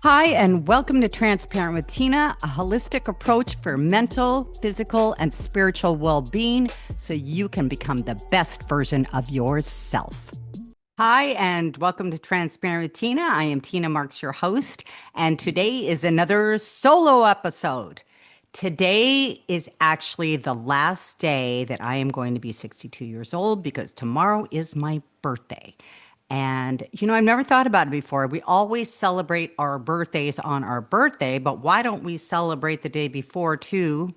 Hi, and welcome to Transparent with Tina, a holistic approach for mental, physical, and spiritual well being so you can become the best version of yourself. Hi, and welcome to Transparent with Tina. I am Tina Marks, your host, and today is another solo episode. Today is actually the last day that I am going to be 62 years old because tomorrow is my birthday. And, I've never thought about it before. We always celebrate our birthdays on our birthday, but why don't we celebrate the day before too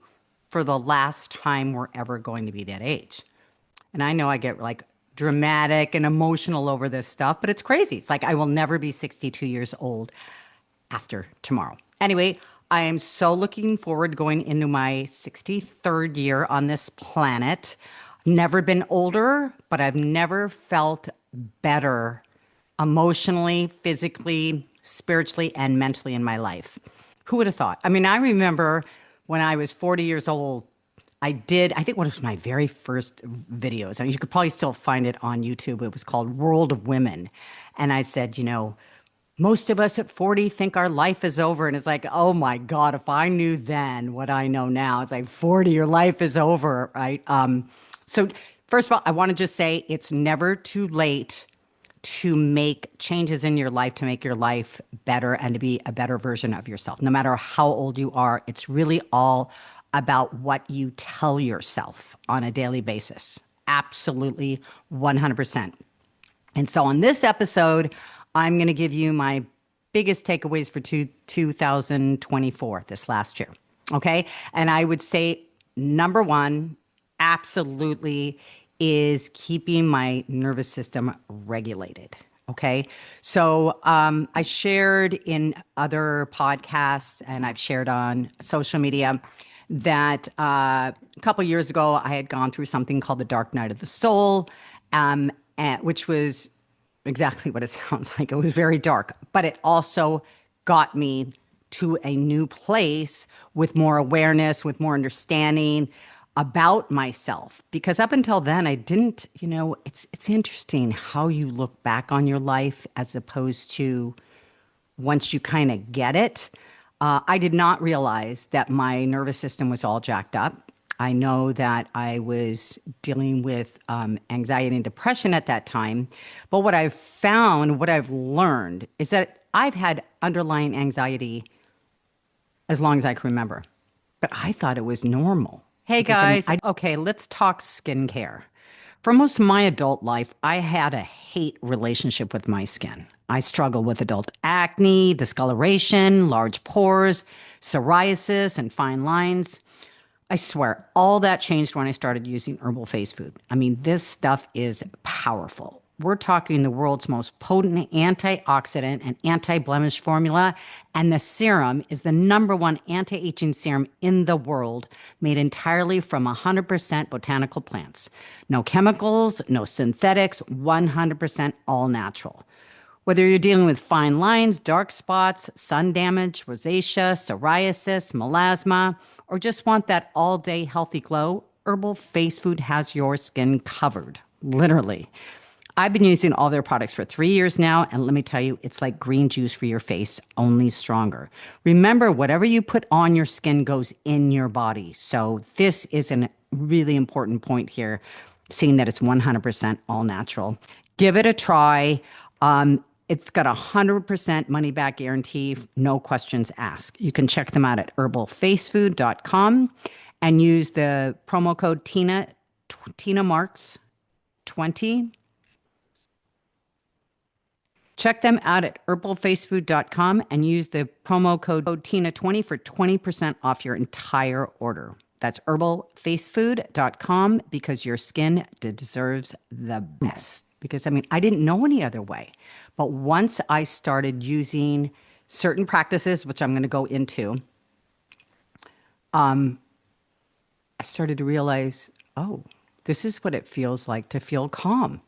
for the last time we're ever going to be that age? And I know I get like dramatic and emotional over this stuff, but it's crazy. It's like I will never be 62 years old after tomorrow. Anyway, I am so looking forward to going into my 63rd year on this planet. Never been older, but I've never felt better emotionally, physically, spiritually, and mentally in my life. Who would have thought? I mean, I remember when I was 40 years old, I think one of my very first videos, and you could probably still find it on YouTube. It was called World of Women. And I said, most of us at 40 think our life is over. And it's like, oh my God, if I knew then what I know now, it's like 40, your life is over, right? So first of all, I want to just say it's never too late to make changes in your life, to make your life better and to be a better version of yourself. No matter how old you are, it's really all about what you tell yourself on a daily basis. Absolutely 100%. And so on this episode, I'm going to give you my biggest takeaways for 2024, this last year. Okay. And I would say number one, absolutely, is keeping my nervous system regulated. Okay. So I shared in other podcasts and I've shared on social media that a couple years ago, I had gone through something called the Dark Night of the Soul, which was exactly what it sounds like. It was very dark, but it also got me to a new place with more awareness, with more understanding about myself. Because up until then, I didn't, it's interesting how you look back on your life as opposed to once you kind of get it. I did not realize that my nervous system was all jacked up. I know that I was dealing with anxiety and depression at that time. But what I've found, what I've learned is that I've had underlying anxiety as long as I can remember. But I thought it was normal. Hey guys, okay, let's talk skincare. For most of my adult life, I had a hate relationship with my skin. I struggled with adult acne, discoloration, large pores, psoriasis, and fine lines. I swear, all that changed when I started using Herbal Face Food. I mean, this stuff is powerful. We're talking the world's most potent antioxidant and anti-blemish formula, and the serum is the number one anti-aging serum in the world, made entirely from 100% botanical plants. No chemicals, no synthetics, 100% all natural. Whether you're dealing with fine lines, dark spots, sun damage, rosacea, psoriasis, melasma, or just want that all-day healthy glow, Herbal Face Food has your skin covered, literally. I've been using all their products for 3 years now, and let me tell you, it's like green juice for your face, only stronger. Remember, whatever you put on your skin goes in your body. So this is a really important point here, seeing that it's 100% all natural. Give it a try. It's got 100% money back guarantee, no questions asked. You can check them out at herbalfacefood.com and use the promo code Tina Marks 20. Check them out at herbalfacefood.com and use the promo code Tina20 for 20% off your entire order. That's herbalfacefood.com because your skin deserves the best. Because, I didn't know any other way. But once I started using certain practices, which I'm going to go into, I started to realize, oh, this is what it feels like to feel calm.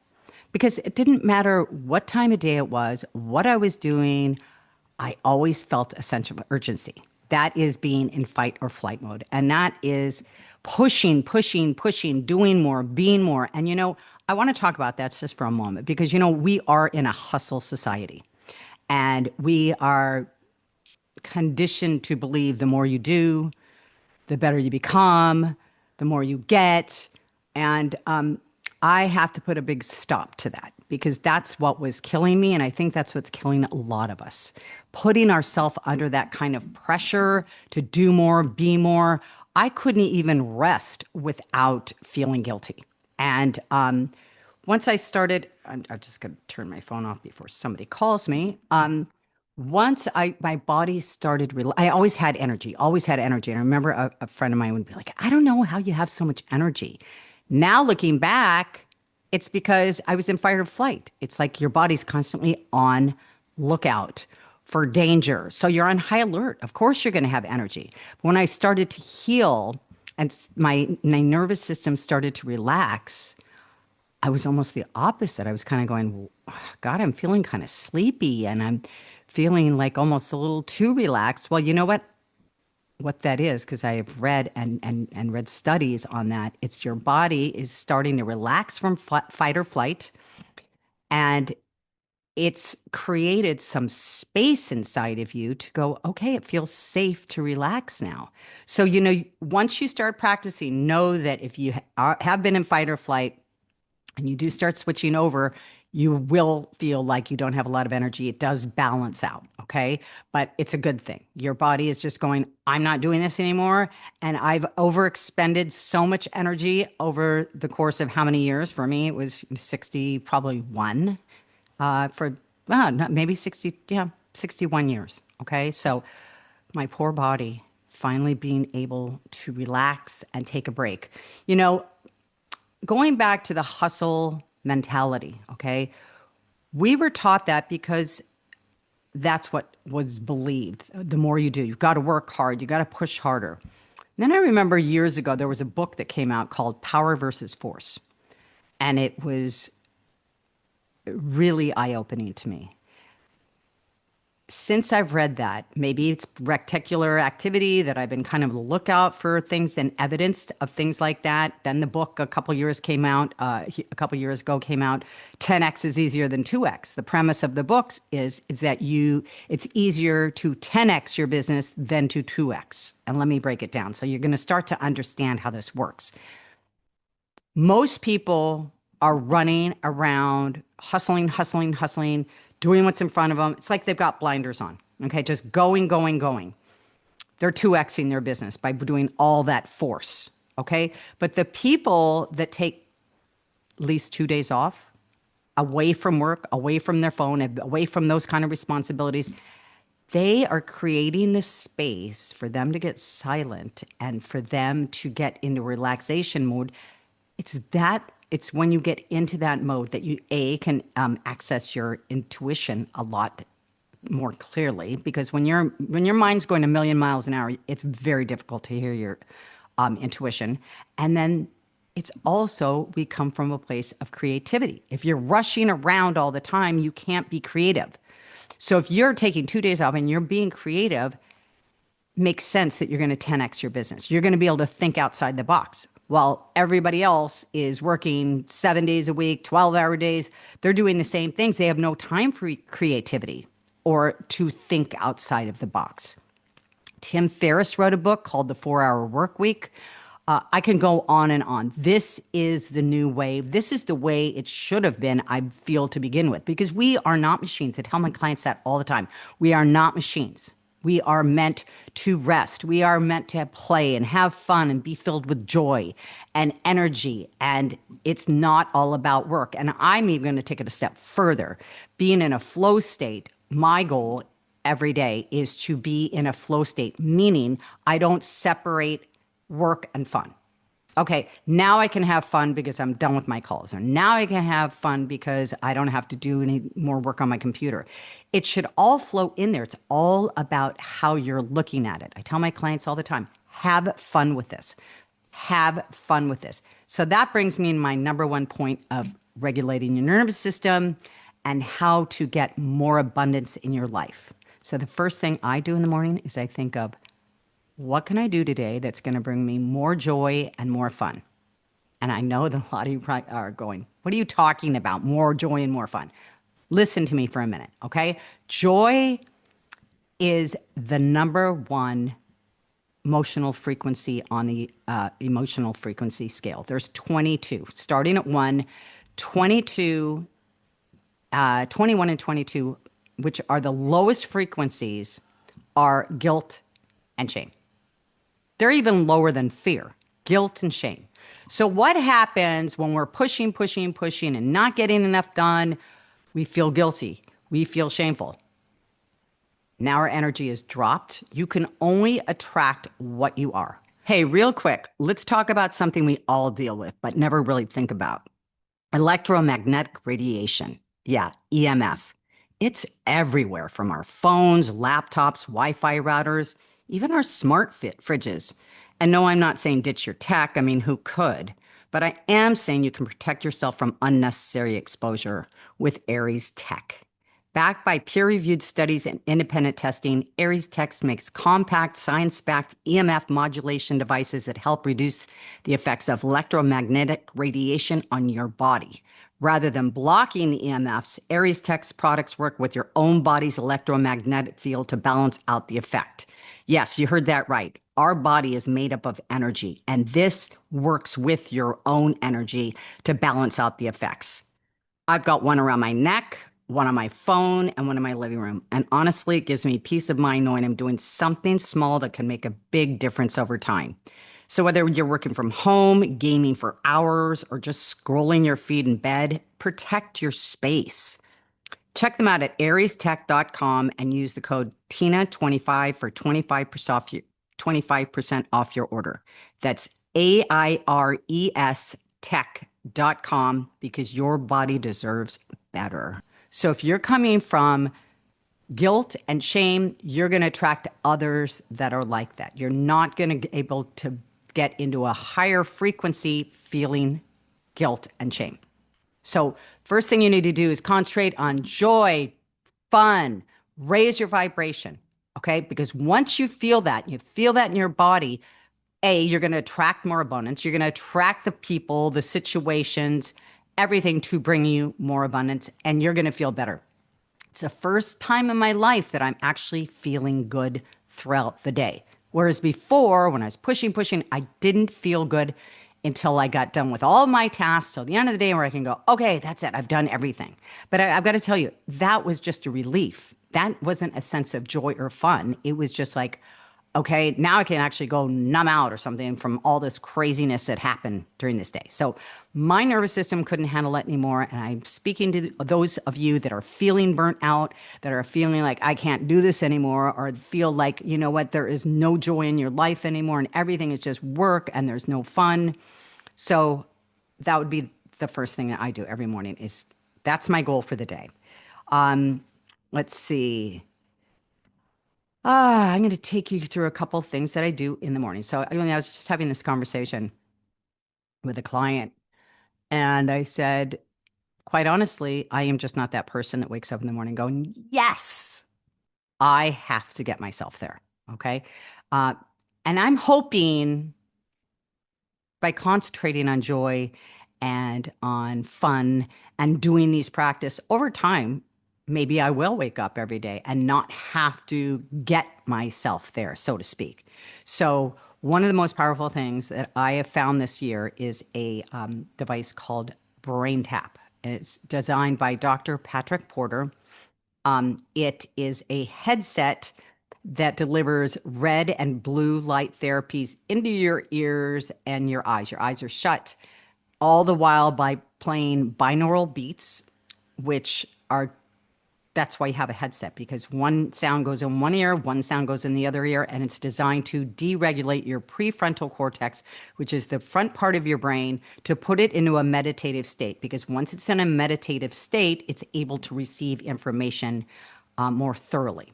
Because it didn't matter what time of day it was, what I was doing, I always felt a sense of urgency. That is being in fight or flight mode. And that is pushing, doing more, being more. And, I want to talk about that just for a moment because, we are in a hustle society and we are conditioned to believe the more you do, the better you become, the more you get. And I have to put a big stop to that because that's what was killing me. And I think that's what's killing a lot of us. Putting ourselves under that kind of pressure to do more, be more. I couldn't even rest without feeling guilty. And once I started, I'm just going to turn my phone off before somebody calls me. Once my body started, I always had energy, always had energy. And I remember a friend of mine would be like, I don't know how you have so much energy. Now looking back, it's because I was in fight or flight. It's like your body's constantly on lookout for danger. So you're on high alert. Of course, you're going to have energy. When I started to heal and my nervous system started to relax, I was almost the opposite. I was kind of going, God, I'm feeling kind of sleepy and I'm feeling like almost a little too relaxed. Well, you know what that is, because I have read and read studies on that. It's your body is starting to relax from fight or flight, and it's created some space inside of you to go, okay, it feels safe to relax now. So, once you start practicing, know that if you have been in fight or flight and you do start switching over, you will feel like you don't have a lot of energy. It does balance out, okay? But it's a good thing. Your body is just going, I'm not doing this anymore. And I've overexpended so much energy over the course of how many years? For me, it was 60, probably one, maybe 60, yeah, 61 years, okay? So my poor body is finally being able to relax and take a break. Going back to the hustle mentality, okay? We were taught that because that's what was believed. The more you do, you've got to work hard, you got to push harder. And then I remember years ago, there was a book that came out called Power versus Force. And it was really eye-opening to me. Since I've read that, maybe it's reticular activity that I've been kind of on the lookout for things and evidence of things like that. Then the book a couple years ago came out, 10x is easier than 2x. The premise of the books is that it's easier to 10x your business than to 2x. And let me break it down. So you're going to start to understand how this works. Most people are running around, hustling, doing what's in front of them. It's like they've got blinders on, okay? Just going. They're 2xing their business by doing all that force, okay? But the people that take at least 2 days off, away from work, away from their phone, away from those kind of responsibilities, they are creating the space for them to get silent and for them to get into relaxation mode. It's when you get into that mode that you can access your intuition a lot more clearly, because when your mind's going a million miles an hour, it's very difficult to hear your intuition. And then it's also, we come from a place of creativity. If you're rushing around all the time, you can't be creative. So if you're taking 2 days off and you're being creative, makes sense that you're going to 10x your business. You're going to be able to think outside the box. While everybody else is working 7 days a week, 12-hour days, they're doing the same things. They have no time for creativity or to think outside of the box. Tim Ferriss wrote a book called The 4-Hour Workweek. I can go on and on. This is the new wave. This is the way it should have been, I feel, to begin with, because we are not machines. I tell my clients that all the time. We are not machines. We are meant to rest. We are meant to play and have fun and be filled with joy and energy. And it's not all about work. And I'm even going to take it a step further. Being in a flow state, my goal every day is to be in a flow state, meaning I don't separate work and fun. Okay, now I can have fun because I'm done with my calls. Or now I can have fun because I don't have to do any more work on my computer. It should all flow in there. It's all about how you're looking at it. I tell my clients all the time, have fun with this. Have fun with this. So that brings me to my number one point of regulating your nervous system and how to get more abundance in your life. So the first thing I do in the morning is I think of, what can I do today that's going to bring me more joy and more fun? And I know that a lot of you probably are going, what are you talking about? More joy and more fun. Listen to me for a minute, okay? Joy is the number one emotional frequency on the emotional frequency scale. There's 22, starting at 1, 22, 21 and 22, which are the lowest frequencies, are guilt and shame. They're even lower than fear, guilt and shame. So what happens when we're pushing, pushing, pushing and not getting enough done? We feel guilty. We feel shameful. Now our energy is dropped. You can only attract what you are. Hey, real quick, let's talk about something we all deal with, but never really think about. Electromagnetic radiation. Yeah, EMF. It's everywhere from our phones, laptops, Wi-Fi routers, even our smart fit fridges. And no, I'm not saying ditch your tech. I mean, who could? But I am saying you can protect yourself from unnecessary exposure with Aries Tech. Backed by peer-reviewed studies and independent testing, Aries Tech makes compact, science-backed EMF modulation devices that help reduce the effects of electromagnetic radiation on your body. Rather than blocking the EMFs, Aries Tech's products work with your own body's electromagnetic field to balance out the effect. Yes, you heard that right. Our body is made up of energy, and this works with your own energy to balance out the effects. I've got one around my neck, one on my phone, and one in my living room. And honestly, it gives me peace of mind knowing I'm doing something small that can make a big difference over time. So whether you're working from home, gaming for hours, or just scrolling your feed in bed, protect your space. Check them out at ariestech.com and use the code TINA25 for 25% off your order. That's AIRES tech.com, because your body deserves better. So if you're coming from guilt and shame, you're going to attract others that are like that. You're not going to be able to get into a higher frequency feeling guilt and shame. So first thing you need to do is concentrate on joy, fun, raise your vibration, okay? Because once you feel that in your body, you're going to attract more abundance. You're going to attract the people, the situations, everything to bring you more abundance, and you're going to feel better. It's the first time in my life that I'm actually feeling good throughout the day. Whereas before, when I was pushing, I didn't feel good until I got done with all my tasks. So at the end of the day where I can go, okay, that's it. I've done everything. But I've got to tell you, that was just a relief. That wasn't a sense of joy or fun. It was just like, okay, now I can actually go numb out or something from all this craziness that happened during this day. So my nervous system couldn't handle it anymore. And I'm speaking to those of you that are feeling burnt out, that are feeling like I can't do this anymore, or feel like, you know what, there is no joy in your life anymore and everything is just work and there's no fun. So that would be the first thing that I do every morning. That's my goal for the day. Let's see. I'm going to take you through a couple things that I do in the morning. So I was just having this conversation with a client, and I said, quite honestly, I am just not that person that wakes up in the morning going, yes, I have to get myself there. Okay. And I'm hoping by concentrating on joy and on fun and doing these practice over time, maybe I will wake up every day and not have to get myself there, so to speak. So one of the most powerful things that I have found this year is a device called BrainTap. And it's designed by Dr. Patrick Porter. It is a headset that delivers red and blue light therapies into your ears and your eyes. Your eyes are shut, all the while by playing binaural beats, which are that's why you have a headset, because one sound goes in one ear, one sound goes in the other ear, and it's designed to deregulate your prefrontal cortex, which is the front part of your brain, to put it into a meditative state. Because once it's in a meditative state, it's able to receive information more thoroughly.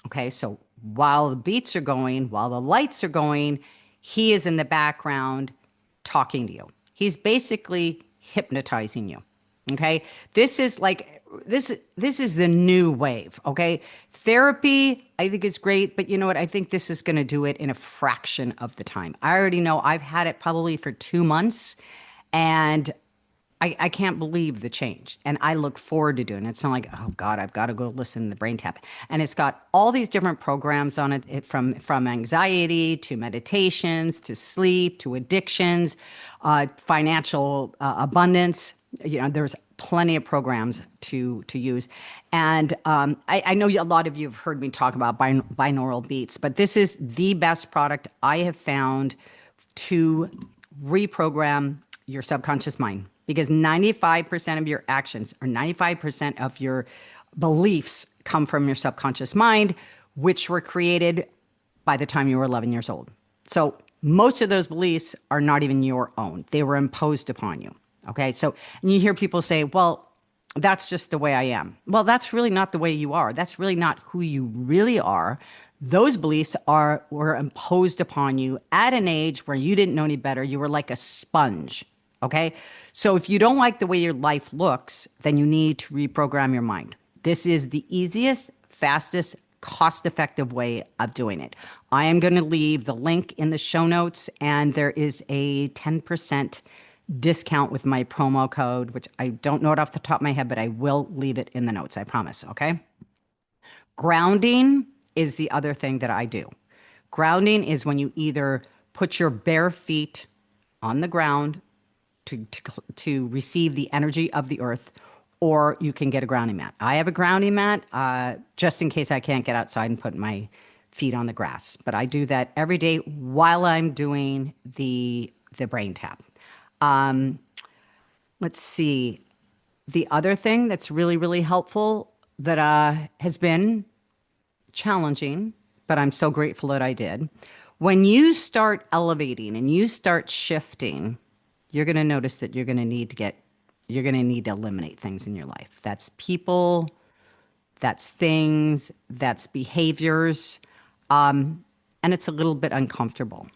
Okay, so while the beats are going, while the lights are going, he is in the background talking to you. He's basically hypnotizing you. Okay, this is the new wave. Okay, therapy I think is great, but you know what? I think this is going to do it in a fraction of the time. I already know I've had it probably for 2 months, and I can't believe the change. And I look forward to doing it. It's not like, oh God, I've got to go listen to the Brain Tap. And it's got all these different programs on it, from anxiety to meditations to sleep to addictions, financial abundance. There's plenty of programs to use. And I know a lot of you have heard me talk about binaural beats, but this is the best product I have found to reprogram your subconscious mind, because 95% of your actions or 95% of your beliefs come from your subconscious mind, which were created by the time you were 11 years old. So most of those beliefs are not even your own. They were imposed upon you. Okay. So, and you hear people say, well, that's just the way I am. Well, that's really not the way you are. That's really not who you really are. Those beliefs were imposed upon you at an age where you didn't know any better. You were like a sponge. Okay. So if you don't like the way your life looks, then you need to reprogram your mind. This is the easiest, fastest, cost-effective way of doing it. I am going to leave the link in the show notes, and there is a 10% discount with my promo code, which I don't know it off the top of my head, but I will leave it in the notes. I promise. Okay. Grounding is the other thing that I do. Grounding is when you either put your bare feet on the ground to receive the energy of the earth, or you can get a grounding mat. I have a grounding mat just in case I can't get outside and put my feet on the grass. But I do that every day while I'm doing the Brain Tap. Let's see. The other thing that's really, really helpful that has been challenging, but I'm so grateful that I did. When you start elevating and you start shifting, you're going to notice that you're going to need to eliminate things in your life. That's people, that's things, that's behaviors, and it's a little bit uncomfortable.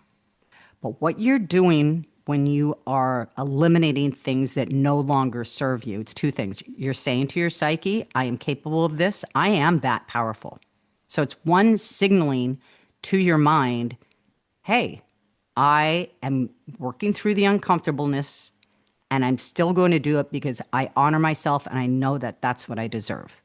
But what you're doing when you are eliminating things that no longer serve you, it's two things. You're saying to your psyche, I am capable of this. I am that powerful. So it's one, signaling to your mind, hey, I am working through the uncomfortableness, and I'm still going to do it because I honor myself and I know that that's what I deserve.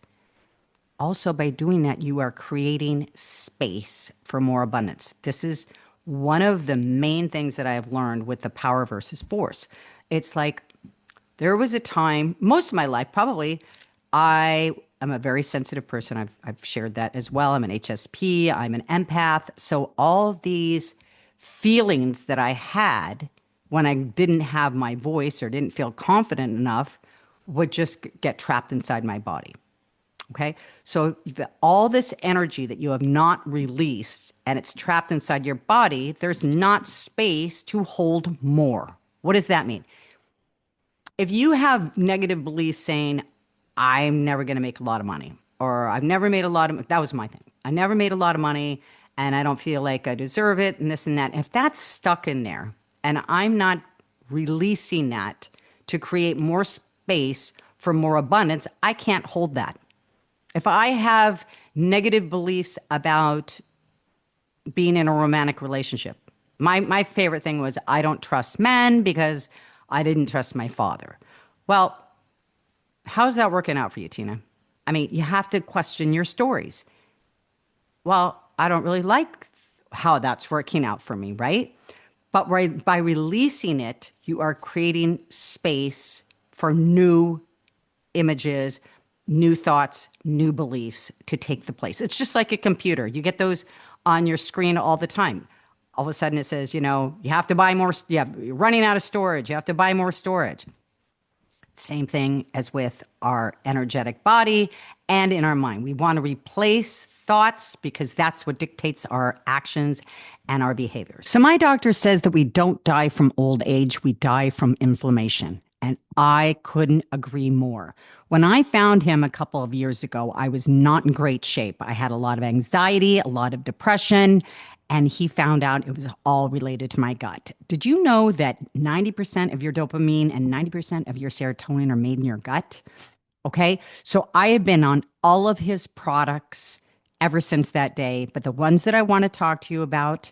Also, by doing that, you are creating space for more abundance. This is one of the main things that I have learned with the power versus force. It's like there was a time, most of my life, probably, I am a very sensitive person. I've shared that as well. I'm an HSP, I'm an empath. So all these feelings that I had when I didn't have my voice or didn't feel confident enough would just get trapped inside my body. Okay. So all this energy that you have not released and it's trapped inside your body, there's not space to hold more. What does that mean? If you have negative beliefs saying, I'm never going to make a lot of money, or I've never made a lot of, that was my thing. I never made a lot of money and I don't feel like I deserve it and this and that. If that's stuck in there and I'm not releasing that to create more space for more abundance, I can't hold that. If I have negative beliefs about being in a romantic relationship, my favorite thing was I don't trust men because I didn't trust my father. Well, how's that working out for you, Tina? I mean, you have to question your stories. Well, I don't really like how that's working out for me, right? But by releasing it, you are creating space for new images, new thoughts, new beliefs to take the place. It's just like a computer. You get those on your screen all the time. All of a sudden it says, you have to buy more, you're running out of storage. You have to buy more storage. Same thing as with our energetic body and in our mind. We want to replace thoughts because that's what dictates our actions and our behaviors. So my doctor says that we don't die from old age, we die from inflammation. And I couldn't agree more. When I found him a couple of years ago, I was not in great shape. I had a lot of anxiety, a lot of depression, and he found out it was all related to my gut. Did you know that 90% of your dopamine and 90% of your serotonin are made in your gut? Okay, so I have been on all of his products ever since that day, but the ones that I want to talk to you about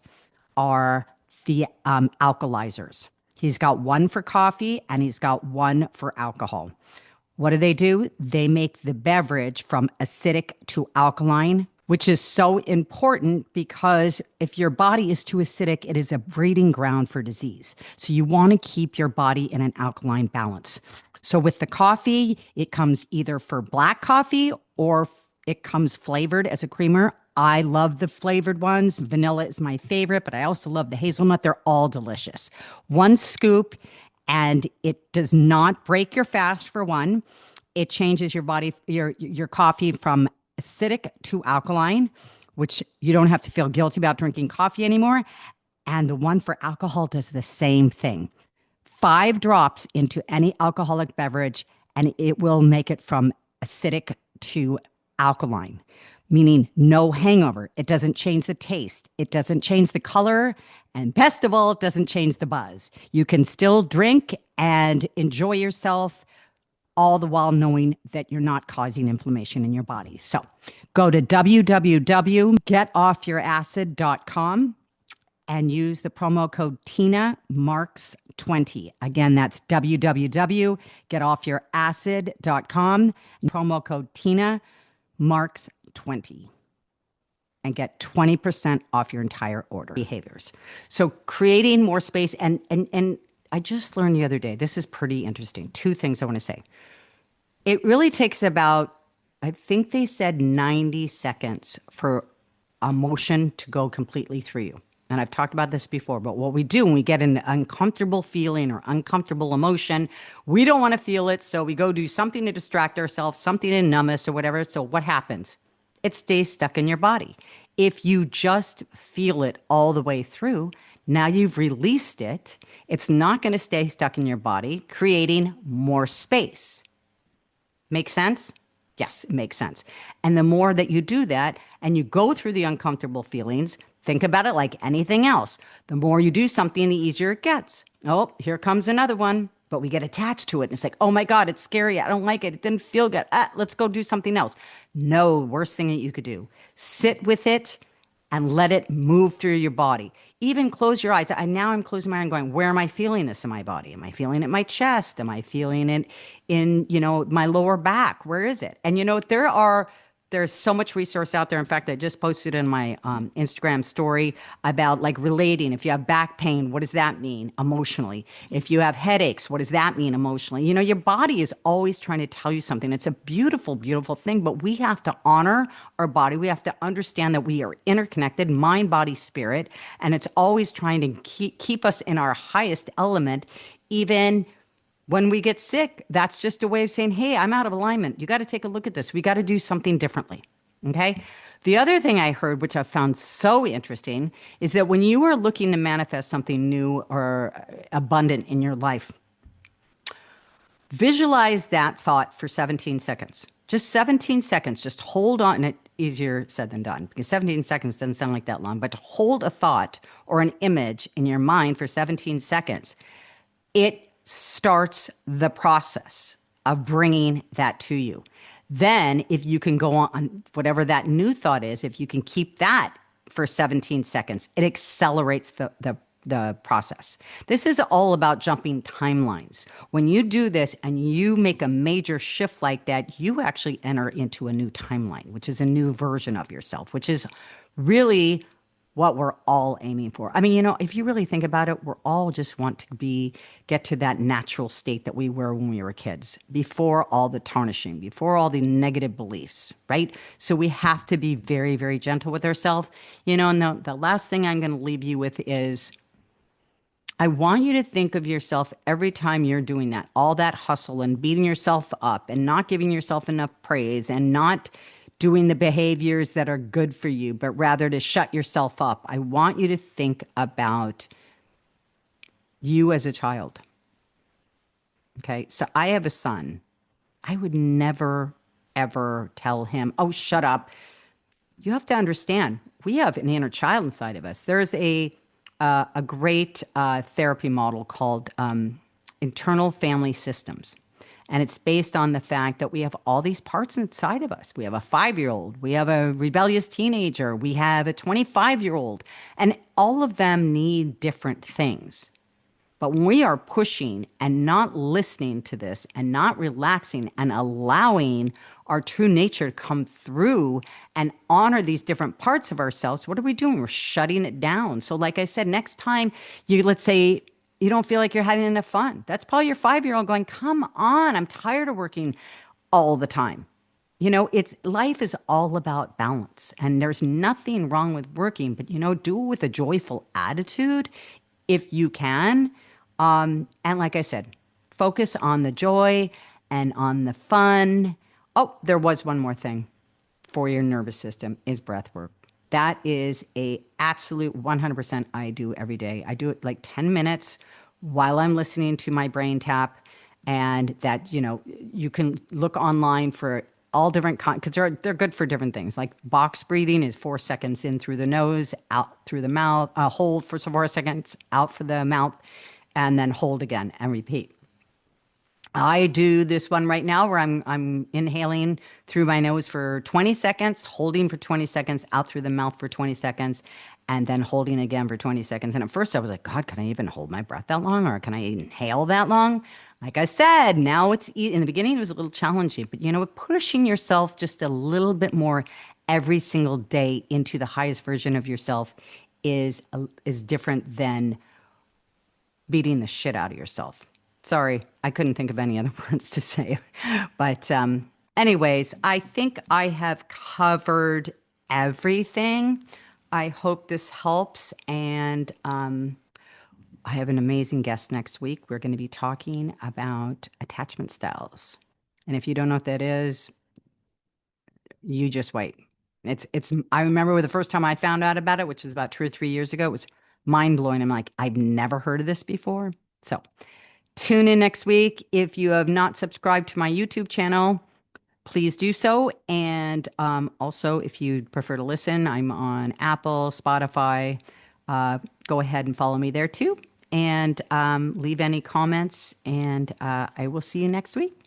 are the alkalizers. He's got one for coffee and he's got one for alcohol. What do? They make the beverage from acidic to alkaline, which is so important because if your body is too acidic, it is a breeding ground for disease. So you want to keep your body in an alkaline balance. So with the coffee, it comes either for black coffee or it comes flavored as a creamer. I love the flavored ones. Vanilla is my favorite, but I also love the hazelnut. They're all delicious. One scoop, and it does not break your fast for one. It changes your body, your coffee from acidic to alkaline, which you don't have to feel guilty about drinking coffee anymore. And the one for alcohol does the same thing. 5 drops into any alcoholic beverage, and it will make it from acidic to alkaline, meaning no hangover. It doesn't change the taste. It doesn't change the color. And best of all, it doesn't change the buzz. You can still drink and enjoy yourself, all the while knowing that you're not causing inflammation in your body. So go to www.getoffyouracid.com and use the promo code Tina Marks 20. Again, that's www.getoffyouracid.com, promo code Tina Marks 20, and get 20% off your entire order. Behaviors. So creating more space, and I just learned the other day, this is pretty interesting. 2 things I want to say. It really takes about, I think they said 90 seconds for emotion to go completely through you. And I've talked about this before, but what we do when we get an uncomfortable feeling or uncomfortable emotion, we don't want to feel it. So we go do something to distract ourselves, something to numb us or whatever. So what happens? It stays stuck in your body. If you just feel it all the way through, now you've released it. It's not going to stay stuck in your body, creating more space. Make sense? Yes, it makes sense. And the more that you do that and you go through the uncomfortable feelings, think about it like anything else. The more you do something, the easier it gets. Oh, here comes another one. But we get attached to it. And it's like, oh my God, it's scary. I don't like it. It didn't feel good. Let's go do something else. No, worst thing that you could do. Sit with it and let it move through your body. Even close your eyes. Now I'm closing my eye and going, where am I feeling this in my body? Am I feeling it in my chest? Am I feeling it in, my lower back? Where is it? And, there's so much resource out there. In fact, I just posted in my Instagram story about like relating. If you have back pain, what does that mean emotionally? If you have headaches, what does that mean emotionally? Your body is always trying to tell you something. It's a beautiful, beautiful thing, but we have to honor our body. We have to understand that we are interconnected, mind, body, spirit, and it's always trying to keep us in our highest element, even when we get sick. That's just a way of saying, hey, I'm out of alignment. You got to take a look at this. We got to do something differently. Okay. The other thing I heard, which I found so interesting, is that when you are looking to manifest something new or abundant in your life, visualize that thought for 17 seconds. Just 17 seconds. Just hold on. And it's easier said than done because 17 seconds doesn't sound like that long. But to hold a thought or an image in your mind for 17 seconds, it starts the process of bringing that to you. Then if you can go on whatever that new thought is, if you can keep that for 17 seconds, it accelerates the process. This is all about jumping timelines. When you do this and you make a major shift like that, you actually enter into a new timeline, which is a new version of yourself, which is really what we're all aiming for. I mean, if you really think about it, we're all just want to get to that natural state that we were when we were kids, before all the tarnishing, before all the negative beliefs, right? So we have to be very, very gentle with ourselves. And the last thing I'm going to leave you with is, I want you to think of yourself every time you're doing that, all that hustle and beating yourself up and not giving yourself enough praise and not doing the behaviors that are good for you, but rather to shut yourself up. I want you to think about you as a child. Okay, so I have a son. I would never, ever tell him, oh, shut up. You have to understand, we have an inner child inside of us. There's a great therapy model called internal family systems. And it's based on the fact that we have all these parts inside of us. We have a 5-year-old, we have a rebellious teenager, we have a 25-year-old, and all of them need different things. But when we are pushing and not listening to this and not relaxing and allowing our true nature to come through and honor these different parts of ourselves, what are we doing? We're shutting it down. So, like I said, next time let's say, you don't feel like you're having enough fun. That's probably your 5-year-old going, come on, I'm tired of working all the time. It's life is all about balance, and there's nothing wrong with working, but do it with a joyful attitude if you can. And like I said, focus on the joy and on the fun. Oh, there was one more thing for your nervous system is breath work. That is a absolute 100% I do every day. I do it like 10 minutes while I'm listening to my brain tap. And that, you can look online for all different because they're good for different things. Like box breathing is 4 seconds in through the nose, out through the mouth, hold for 4 seconds, out for the mouth, and then hold again and repeat. I do this one right now where I'm inhaling through my nose for 20 seconds, holding for 20 seconds, out through the mouth for 20 seconds, and then holding again for 20 seconds. And at first I was like, God, can I even hold my breath that long, or can I inhale that long? Like I said, now in the beginning it was a little challenging, but pushing yourself just a little bit more every single day into the highest version of yourself is different than beating the shit out of yourself. Sorry, I couldn't think of any other words to say. But anyways, I think I have covered everything. I hope this helps. And I have an amazing guest next week. We're going to be talking about attachment styles. And if you don't know what that is, you just wait. I remember the first time I found out about it, which is about 2 or 3 years ago, it was mind blowing. I'm like, I've never heard of this before. So tune in next week. If you have not subscribed to my YouTube channel, please do so. And also, if you prefer to listen, I'm on Apple, Spotify. Go ahead and follow me there too. And leave any comments. And I will see you next week.